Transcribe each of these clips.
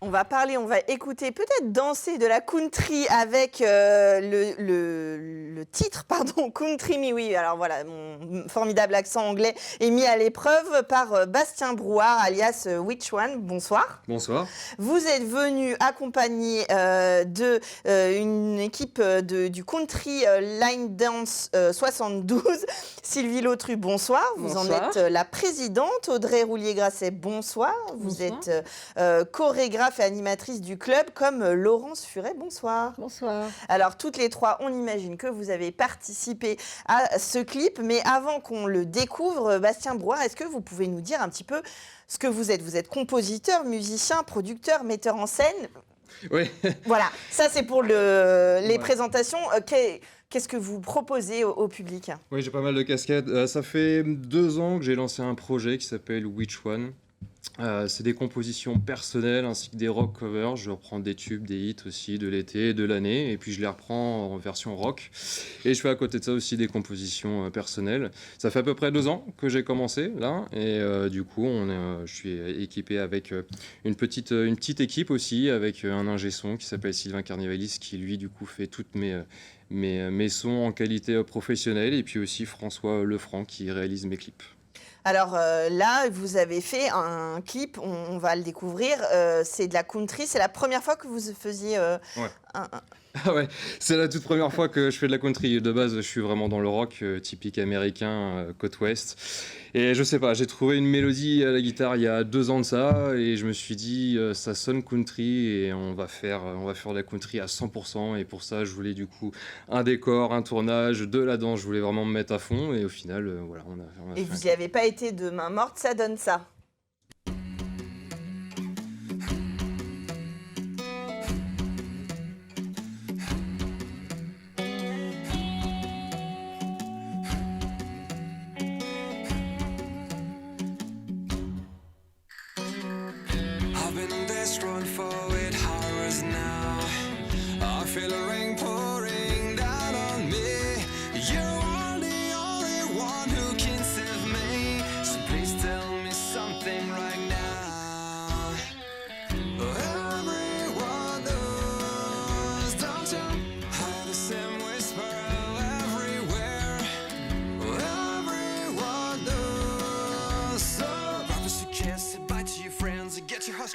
On va écouter, peut-être danser de la country avec le titre, Country Me. Oui, alors voilà, mon formidable accent anglais est mis à l'épreuve par Bastien Brouard, alias Which One. Bonsoir. Bonsoir. Vous êtes venu accompagné d'une équipe du Country Line Dance 72. Sylvie Lautru, bonsoir. Vous en êtes la présidente. Audrey Roulier-Grasset, bonsoir. Vous êtes chorégraphe et animatrice du club, comme Laurence Furet, bonsoir. Bonsoir. Alors, toutes les trois, on imagine que vous avez participé à ce clip, mais avant qu'on le découvre, Bastien Brouard, est-ce que vous pouvez nous dire un petit peu ce que vous êtes ? Vous êtes compositeur, musicien, producteur, metteur en scène. Oui. Voilà, ça c'est pour les présentations. Qu'est-ce que vous proposez au public ? Oui, j'ai pas mal de casquettes. Ça fait 2 ans que j'ai lancé un projet qui s'appelle Which One. C'est des compositions personnelles ainsi que des rock covers. Je reprends des tubes, des hits aussi de l'été, de l'année, et puis je les reprends en version rock. Et je fais à côté de ça aussi des compositions personnelles. Ça fait à peu près 2 ans que j'ai commencé là, et du coup, je suis équipé avec une petite équipe aussi, avec un ingé son qui s'appelle Sylvain Carnivalis, qui lui du coup fait toutes mes sons en qualité professionnelle, et puis aussi François Lefranc qui réalise mes clips. Alors là, vous avez fait un clip, on va le découvrir, c'est de la country. C'est la première fois que vous faisiez Ah ouais, c'est la toute première fois que je fais de la country. De base, je suis vraiment dans le rock typique américain, côte ouest. Et je sais pas, j'ai trouvé une mélodie à la guitare il y a 2 ans de ça, et je me suis dit, ça sonne country, et on va faire de la country à 100%. Et pour ça, je voulais du coup un décor, un tournage, de la danse. Je voulais vraiment me mettre à fond, et au final, voilà, on a Et fait vous n'y avez pas été de main morte, ça donne ça.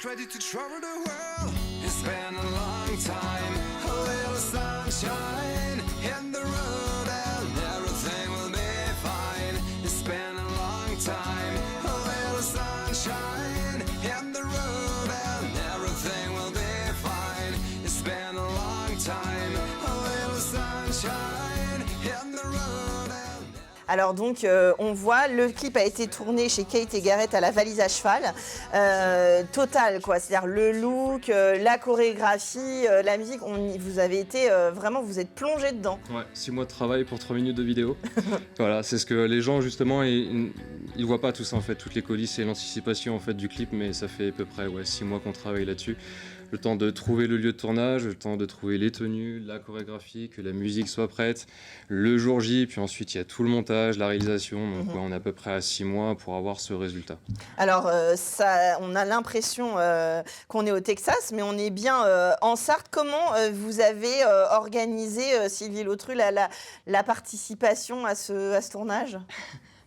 Ready to travel the world. It's been a long time. A little sunshine in the road and everything will be fine. It's been a long time. A little sunshine in the road and everything will be fine. It's been a long time. A little sunshine in the road. Alors donc, on voit, le clip a été tourné chez Kate et Garrett à la Valise à Cheval. Total, quoi. C'est-à-dire le look, la chorégraphie, la musique. Vous avez été vraiment, vous êtes plongé dedans. Ouais, 6 mois de travail pour 3 minutes de vidéo. Voilà, c'est ce que les gens, justement, ils voient pas tout ça, en fait, toutes les coulisses et l'anticipation, en fait, du clip, mais ça fait à peu près 6 mois qu'on travaille là-dessus. Le temps de trouver le lieu de tournage, le temps de trouver les tenues, la chorégraphie, que la musique soit prête, le jour J, puis ensuite il y a tout le montage, la réalisation. Donc on est à peu près à 6 mois pour avoir ce résultat. Alors on a l'impression qu'on est au Texas, mais on est bien en Sarthe. Comment vous avez organisé, Sylvie Lautru, la participation à ce tournage ?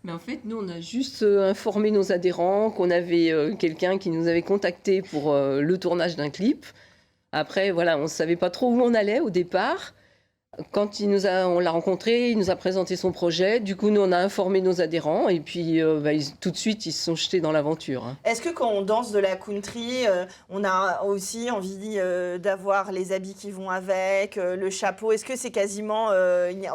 Mais en fait, nous, on a juste informé nos adhérents qu'on avait quelqu'un qui nous avait contacté pour le tournage d'un clip. Après, voilà, on ne savait pas trop où on allait au départ. Quand on l'a rencontré, il nous a présenté son projet. Du coup, nous, on a informé nos adhérents. Et puis, tout de suite, ils se sont jetés dans l'aventure. Hein. Est-ce que quand on danse de la country, on a aussi envie d'avoir les habits qui vont avec, le chapeau ? Est-ce que c'est quasiment...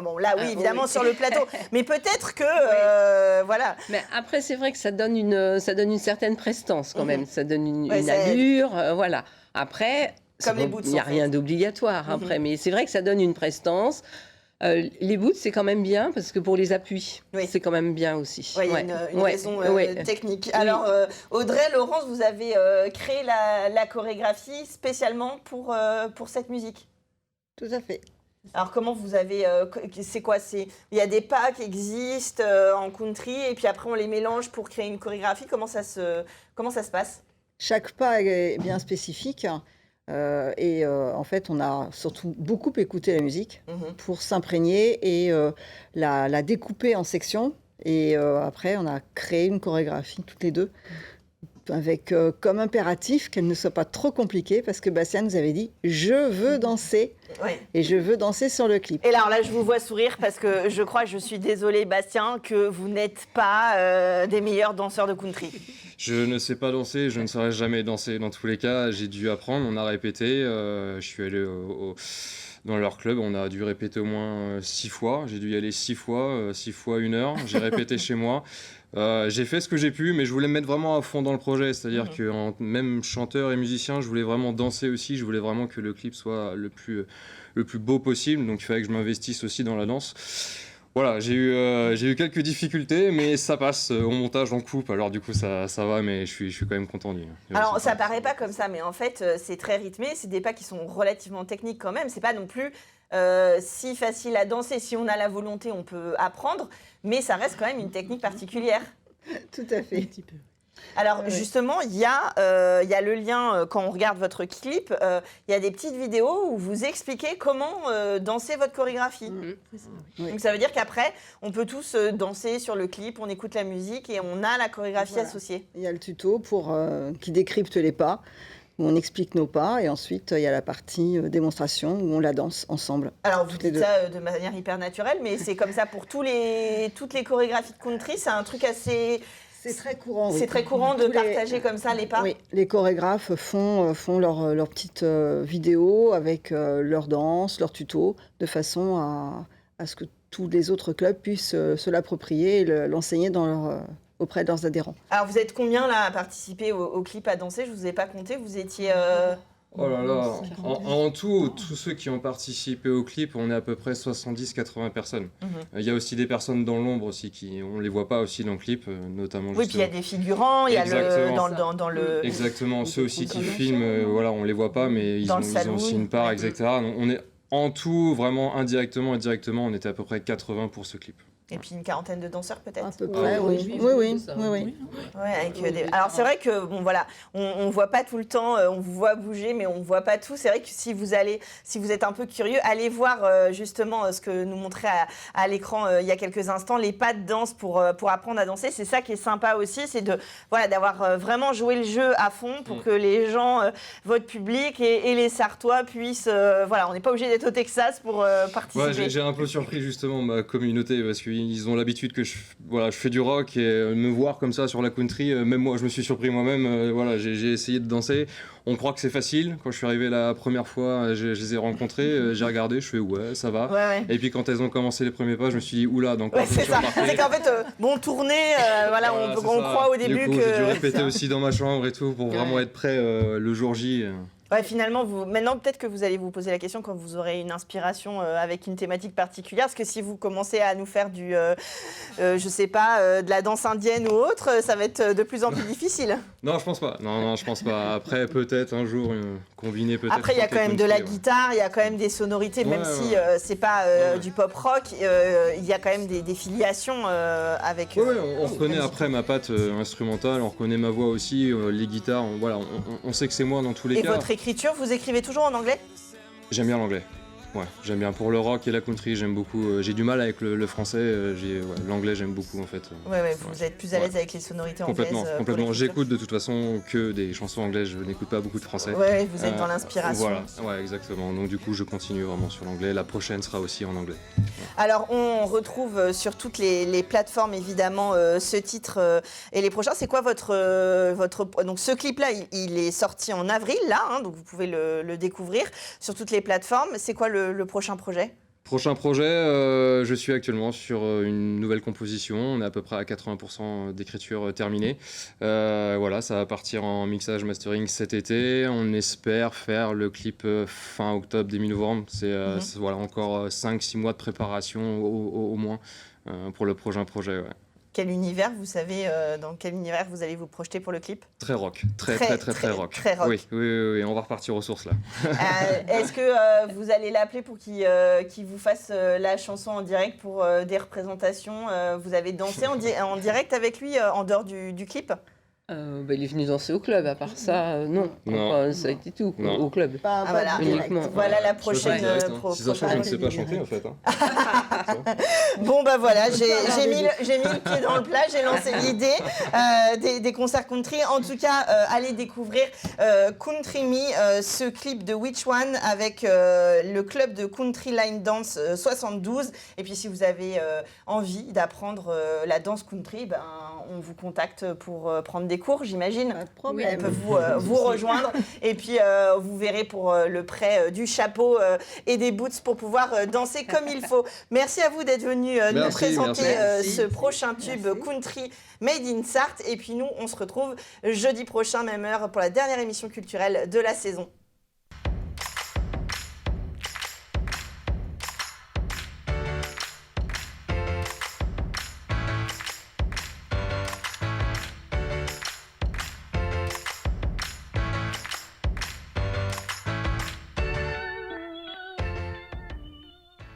Bon, là, oui, évidemment, oui. Sur le plateau. Mais peut-être que... oui. Voilà. Mais après, c'est vrai que ça donne une certaine prestance, quand même. Ça donne une allure. Voilà. Après... Comme les boots, il n'y a rien d'obligatoire après, mais c'est vrai que ça donne une prestance. Les boots, c'est quand même bien, parce que pour les appuis, c'est quand même bien aussi. Oui, il y a une raison technique. Alors, Audrey, Laurence, vous avez créé la chorégraphie spécialement pour cette musique ? Tout à fait. Alors, comment vous avez... c'est quoi ? Il y a des pas qui existent en country, et puis après, on les mélange pour créer une chorégraphie. Comment ça se passe ? Chaque pas est bien spécifique. En fait, on a surtout beaucoup écouté la musique pour s'imprégner et la découper en sections. Et après, on a créé une chorégraphie toutes les deux avec comme impératif qu'elle ne soit pas trop compliquée parce que Bastien nous avait dit « je veux danser et je veux danser sur le clip ». Et là, je vous vois sourire parce que je crois, je suis désolée Bastien, que vous n'êtes pas des meilleurs danseurs de country. Je ne sais pas danser, je ne saurais jamais danser dans tous les cas. J'ai dû apprendre, on a répété. Je suis allé dans leur club, on a dû répéter au moins 6 fois. J'ai dû y aller 6 fois 1 heure. J'ai répété chez moi. J'ai fait ce que j'ai pu, mais je voulais me mettre vraiment à fond dans le projet. C'est-à-dire que même chanteur et musicien, je voulais vraiment danser aussi. Je voulais vraiment que le clip soit le plus beau possible. Donc il fallait que je m'investisse aussi dans la danse. Voilà, j'ai eu quelques difficultés, mais ça passe au montage, en coupe, alors du coup ça va, mais je suis quand même content d'y. Alors ça paraît pas comme ça, mais en fait c'est très rythmé, c'est des pas qui sont relativement techniques quand même, c'est pas non plus si facile à danser, si on a la volonté on peut apprendre, mais ça reste quand même une technique particulière. Tout à fait. Un petit peu. Alors justement, il y a le lien, quand on regarde votre clip, il y a des petites vidéos où vous expliquez comment danser votre chorégraphie. Oui. Donc ça veut dire qu'après, on peut tous danser sur le clip, on écoute la musique et on a la chorégraphie associée. Il y a le tuto qui décrypte les pas, où on explique nos pas, et ensuite il y a la partie démonstration où on la danse ensemble. Alors vous dites ça de manière hyper naturelle, mais c'est comme ça pour toutes les chorégraphies de country, c'est un truc assez... C'est très courant. C'est très courant de partager comme ça les pas. Oui, les chorégraphes font leur petite vidéo avec leur danse, leur tuto, de façon à ce que tous les autres clubs puissent se l'approprier et l'enseigner auprès de leurs adhérents. Alors vous êtes combien là à participer au clip à danser? Je ne vous ai pas compté, vous étiez... Oh là là, en tout, tous ceux qui ont participé au clip, on est à peu près 70-80 personnes. Il y a aussi des personnes dans l'ombre aussi, on les voit pas aussi dans le clip, notamment. Oui, puis il y a des figurants, il y a dans le... Exactement, ceux aussi qui filment, voilà, on les voit pas, mais ils ont aussi une part, etc. Donc, on est en tout, vraiment indirectement et directement, on était à peu près 80 pour ce clip. Et puis une quarantaine de danseurs peut-être. À peu près, oui. Oui. Ouais, alors c'est vrai que bon voilà, on voit pas tout le temps, on vous voit bouger, mais on voit pas tout. C'est vrai que si vous êtes un peu curieux, allez voir justement ce que nous montrait à l'écran il y a quelques instants, les pas de danse pour apprendre à danser. C'est ça qui est sympa aussi, c'est d'avoir vraiment joué le jeu à fond pour que les gens, votre public et les Sartois puissent, on n'est pas obligé d'être au Texas pour participer. Ouais, j'ai un peu surpris justement ma communauté parce que ils ont l'habitude que je fais du rock et me voir comme ça sur la country, même moi je me suis surpris moi-même, j'ai essayé de danser. On croit que c'est facile. Quand je suis arrivé la première fois, je les ai rencontrés, j'ai regardé, je fais ouais, ça va. Ouais. Et puis quand elles ont commencé les premiers pas, je me suis dit oula, donc c'est ça. C'est qu'en fait, tourner, on croit au début que... J'ai dû répéter aussi dans ma chambre et tout pour vraiment être prêt le jour J. Ouais, finalement, maintenant, peut-être que vous allez vous poser la question quand vous aurez une inspiration avec une thématique particulière. Parce que si vous commencez à nous faire de la danse indienne ou autre, ça va être de plus en plus difficile. Non, je pense pas. Non, je pense pas. Après, peut-être un jour, combiner peut-être. Après, il y a quand même de la guitare, il y a quand même des sonorités, même si c'est pas du pop rock, il y a quand même des filiations avec... on reconnaît après ma patte instrumentale, on reconnaît ma voix aussi, les guitares, on sait que c'est moi dans tous les cas. Et votre écriture, vous écrivez toujours en anglais? J'aime bien l'anglais. Ouais, j'aime bien. Pour le rock et la country, j'aime beaucoup. J'ai du mal avec le français. L'anglais, j'aime beaucoup en fait. Vous êtes plus à l'aise avec les sonorités anglaises. Complètement. J'écoute de toute façon que des chansons anglaises. Je n'écoute pas beaucoup de français. Ouais, vous êtes dans l'inspiration. Voilà, exactement. Donc du coup, je continue vraiment sur l'anglais. La prochaine sera aussi en anglais. Alors, on retrouve sur toutes les plateformes évidemment ce titre et les prochains. C'est quoi votre donc ce clip-là, il est sorti en avril là, donc vous pouvez le découvrir sur toutes les plateformes. C'est quoi le prochain projet? Prochain projet, je suis actuellement sur une nouvelle composition. On est à peu près à 80% d'écriture terminée. Ça va partir en mixage, mastering cet été. On espère faire le clip fin octobre, début novembre. C'est encore 5-6 mois de préparation au moins pour le prochain projet. Ouais. Quel univers, vous savez dans quel univers vous allez vous projeter pour le clip? Très rock, très rock. Très rock. Oui, on va repartir aux sources là. Est-ce que vous allez l'appeler pour qu'il vous fasse la chanson en direct pour des représentations? Vous avez dansé en direct avec lui en dehors du clip? Il est venu danser au club, à part ça, non. Non. Enfin, ça a été tout, quoi, Non. au club. Pas voilà. direct. Uniquement. Voilà la Je sais pas prochaine. direct, hein. pro- Si ça se trouve, je ne sais pas prochaine- chanter en fait. Hein. Bon, bah voilà, j'ai mis le pied dans le plat, j'ai lancé l'idée des concerts country. En tout cas, allez découvrir Country Me, ce clip de Which One avec le club de Country Line Dance 72. Et puis, si vous avez envie d'apprendre la danse country, ben, on vous contacte pour prendre des cours, j'imagine. Pas de On problème. peut vous rejoindre. Et puis, vous verrez pour le prêt du chapeau et des boots pour pouvoir danser comme il faut. Merci à vous d'être venus nous Merci, présenter merci. ce prochain tube Merci. country made in Sarthe. Et puis nous, on se retrouve jeudi prochain, même heure, pour la dernière émission culturelle de la saison.